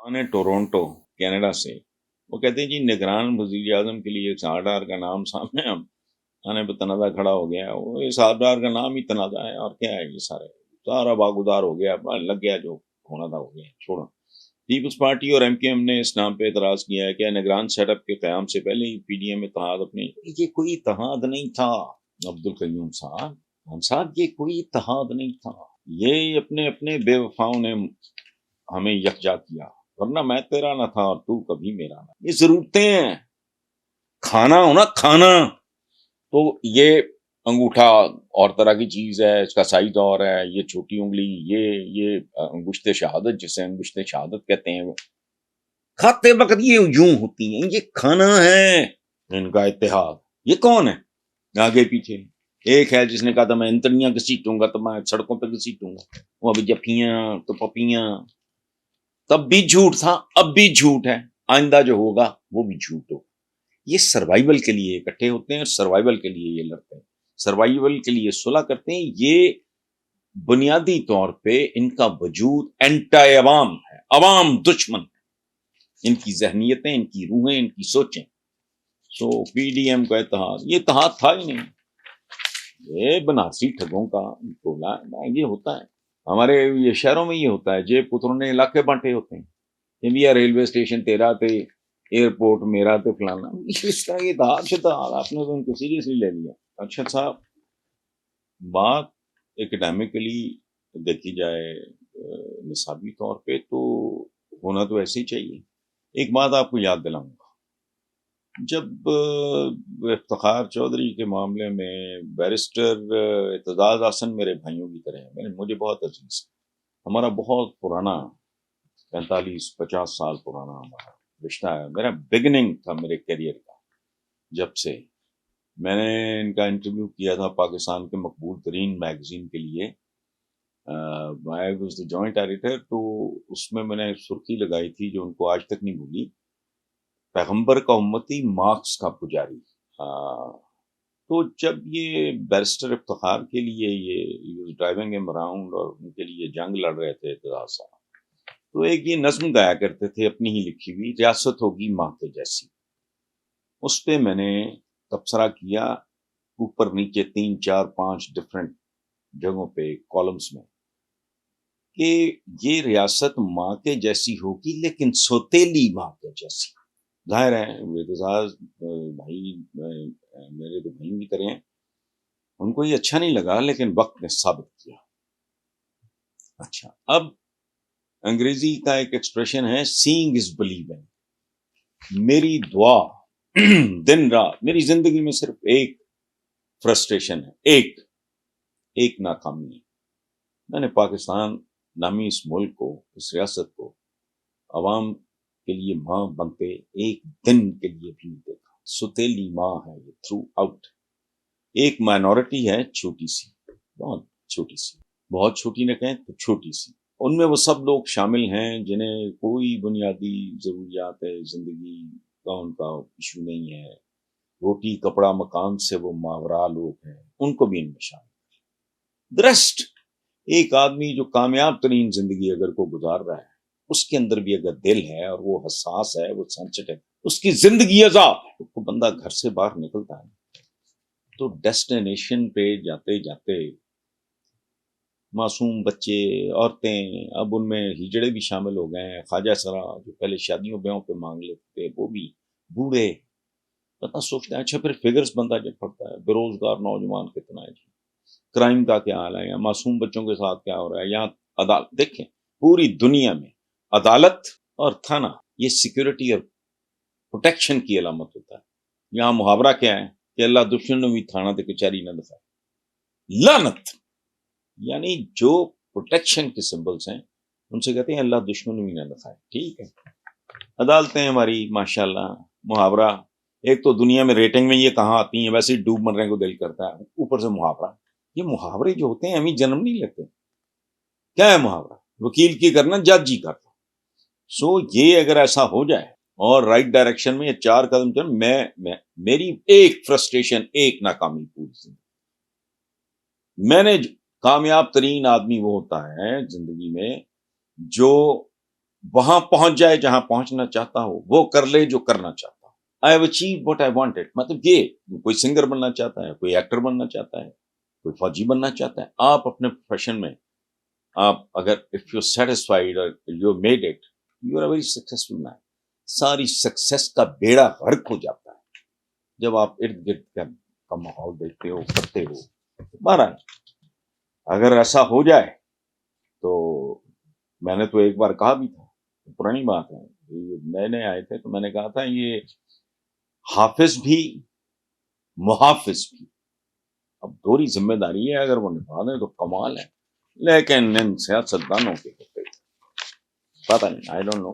نے ٹورونٹو کینیڈا سے وہ کہتے ہیں جی نگران وزیر اعظم کے لیے سارڈار کا نام سامنے اب آنے پہ تنازع کھڑا ہو گیا ہے. وہ سارڈار کا نام ہی تنازع ہے اور کیا ہے. یہ سارا باغدار ہو گیا, لگ گیا جو ہونا تھا ہو گیا, چھوڑو. پیپلز پارٹی اور ایم کیو ایم نے اس نام پہ اعتراض کیا ہے کہ نگران سیٹ اپ کے قیام سے پہلے ہی پی ڈی ایم اتحاد اپنے یہ کوئی اتحاد نہیں تھا. عبدالقیوم صاحب ہم صاحب یہ کوئی اتحاد نہیں تھا. یہ اپنے اپنے بے وفاؤں نے ہمیں یکجا کیا, ورنہ میں تیرا نہ تھا اور تو کبھی میرا نہ. یہ ضرورتیں ہیں. کھانا ہونا کھانا تو یہ انگوٹھا اور طرح کی چیز ہے, اس کا سائز اور ہے, یہ چھوٹی انگلی, یہ انگشت شہادت جسے انگشت شہادت کہتے ہیں, کھاتے وقت یہ یوں ہوتی ہیں. یہ کھانا ہے ان کا اتحاد. یہ کون ہے آگے پیچھے؟ ایک ہے جس نے کہا تھا میں انتڑیاں گھسیٹوں گا تو میں سڑکوں پہ گھسیٹوں گا, وہ ابھی جفیاں تو پپیاں. تب بھی جھوٹ تھا, اب بھی جھوٹ ہے, آئندہ جو ہوگا وہ بھی جھوٹ ہوگا. یہ سروائیول کے لیے اکٹھے ہوتے ہیں اور سروائیول کے لیے یہ لڑتے ہیں, سروائیول کے لیے صلح کرتے ہیں. یہ بنیادی طور پہ ان کا وجود اینٹی عوام ہے, عوام دشمن ہے. ان کی ذہنیتیں, ان کی روحیں, ان کی سوچیں. سو پی ڈی ایم کا اتحاد, یہ اتحاد تھا ہی نہیں. یہ بنارسی ٹھگوں کا ٹولہ یہ ہوتا ہے. ہمارے یہ شہروں میں یہ ہوتا ہے, جیب پتروں نے علاقے بانٹے ہوتے ہیں. انڈیا ریلوے اسٹیشن تیرا تھے, ایئرپورٹ میرا تھے, فلانا. اس کا یہ اتحاد آپ نے تو ان کو سیریسلی لے لیا. اچھا صاحب, بات اکیڈیمکلی دیکھی جائے نصابی طور پہ تو ہونا تو ایسے ہی چاہیے. ایک بات آپ کو یاد دلاؤں گا, جب افتخار چودھری کے معاملے میں بیرسٹر اعتزاز احسن میرے بھائیوں کی طرح ہیں, مجھے بہت عزیز ہے. ہمارا بہت پرانا 45-50 سال پرانا ہمارا رشتہ ہے. میرا بگننگ تھا میرے کیریئر کا. جب سے میں نے ان کا انٹرویو کیا تھا پاکستان کے مقبول ترین میگزین کے لیے, I was the joint editor, تو اس میں نے سرخی لگائی تھی جو ان کو آج تک نہیں بھولی, پیغمبر کا امتی مارکس کا پجاری. تو جب یہ بیرسٹر افتخار کے لیے یہ ڈرائیونگ ایم اراؤنڈ اور ان کے لیے جنگ لڑ رہے تھے اعتزاز صاحب, تو ایک یہ نظم گایا کرتے تھے اپنی ہی لکھی ہوئی, ریاست ہوگی ماں کے جیسی. اس پہ میں نے تبصرہ کیا اوپر نیچے 3-4-5 ڈفرینٹ جگہوں پہ کالمز میں, کہ یہ ریاست ماں کے جیسی ہوگی لیکن سوتیلی ماں کے جیسی. ظاہر ہے اعتزاز بھائی میرے تو بھائی کی طرح ہیں, ان کو یہ اچھا نہیں لگا, لیکن وقت نے ثابت کیا. اچھا, اب انگریزی کا ایک ایکسپریشن ہے سینگ از بلیونگ. میری دعا دن رات, میری زندگی میں صرف ایک فرسٹریشن ہے, ایک ناکامی ہے. میں نے پاکستان نامی اس ملک کو, اس ریاست کو عوام کے لیے ماں بنتے ایک دن کے لیے بھی نہیں دیکھا. ستیلی ماں ہے یہ تھرو آؤٹ. ایک مائنورٹی ہے چھوٹی سی, بہت چھوٹی سی, بہت چھوٹی نہ کہیں تو چھوٹی سی. ان میں وہ سب لوگ شامل ہیں جنہیں کوئی بنیادی ضروریات زندگی کا ان کا ایشو نہیں ہے. روٹی کپڑا مکان سے وہ ماورا لوگ ہیں, ان کو بھی ان میں شامل. درسٹ ایک آدمی جو کامیاب ترین زندگی اگر کو گزار رہا ہے, اس کے اندر بھی اگر دل ہے اور وہ حساس ہے, وہ سینسٹیو, اس کی زندگی عذاب ہے, تو بندہ گھر سے باہر نکلتا ہے تو ڈیسٹینیشن پہ جاتے جاتے معصوم بچے, عورتیں, اب ان میں ہجڑے بھی شامل ہو گئے ہیں. خواجہ سرا جو پہلے شادیوں بیاہوں پہ مانگ لیتے تھے, وہ بھی بوڑھے. پتہ سوچتے ہیں اچھا پھر فگرز بندہ جب پڑتا ہے, بے روزگار نوجوان کتنا ہے جی, کرائم کا کیا حال ہے, یا معصوم بچوں کے ساتھ کیا ہو رہا ہے. یہاں عدالت دیکھیں, پوری دنیا میں عدالت اور تھانہ یہ سیکورٹی اور پروٹیکشن کی علامت ہوتا ہے. یہاں محاورہ کیا ہے کہ اللہ دشمن بھی تھانہ تے کچہری نہ دکھائے. لعنت, یعنی جو پروٹیکشن کے سمبلز ہیں ان سے کہتے ہیں اللہ دشمن بھی نہ دکھائے. ٹھیک ہے, عدالتیں ہماری ماشاءاللہ. محاورہ, ایک تو دنیا میں ریٹنگ میں یہ کہاں آتی ہیں, ویسے ہی ڈوب مرنے کو دل کرتا ہے, اوپر سے محاورہ. یہ محاورے جو ہوتے ہیں ہمیں جنم نہیں لیتے. کیا ہے محاورہ؟ وکیل کی کرنا جج جی کرتا. سو یہ اگر ایسا ہو جائے اور رائٹ ڈائریکشن میں یہ 4 قدم چل, میں میری ایک فرسٹریشن, ایک ناکامی پوری زندگی. میں نے کامیاب ترین آدمی وہ ہوتا ہے زندگی میں جو وہاں پہنچ جائے جہاں پہنچنا چاہتا ہو، وہ کر لے جو کرنا چاہتا ہو. I have achieved what I wanted. مطلب یہ کوئی سنگر بننا چاہتا ہے، کوئی ایکٹر بننا چاہتا ہے، کوئی فوجی بننا چاہتا ہے. آپ اپنے پروفیشن میں آپ اگر اف یو سیٹسفائیڈ اور you made it, you are a very successful man. ساری سکسیس کا بیڑا غرق ہو جاتا ہے جب آپ ارد گرد کا ماحول دیکھتے ہو، کرتے ہو. بہرحال اگر ایسا ہو جائے تو میں نے تو ایک بار کہا بھی تھا، پرانی بات ہے، نئے نئے آئے تھے تو میں نے کہا تھا یہ حافظ بھی محافظ بھی، اب دوری ذمہ داری ہے، اگر وہ نبھا دیں تو کمال ہے. لیکن ان سیاستدانوں کے ہوتے پتہ نہیں، آئی ڈونٹ نو.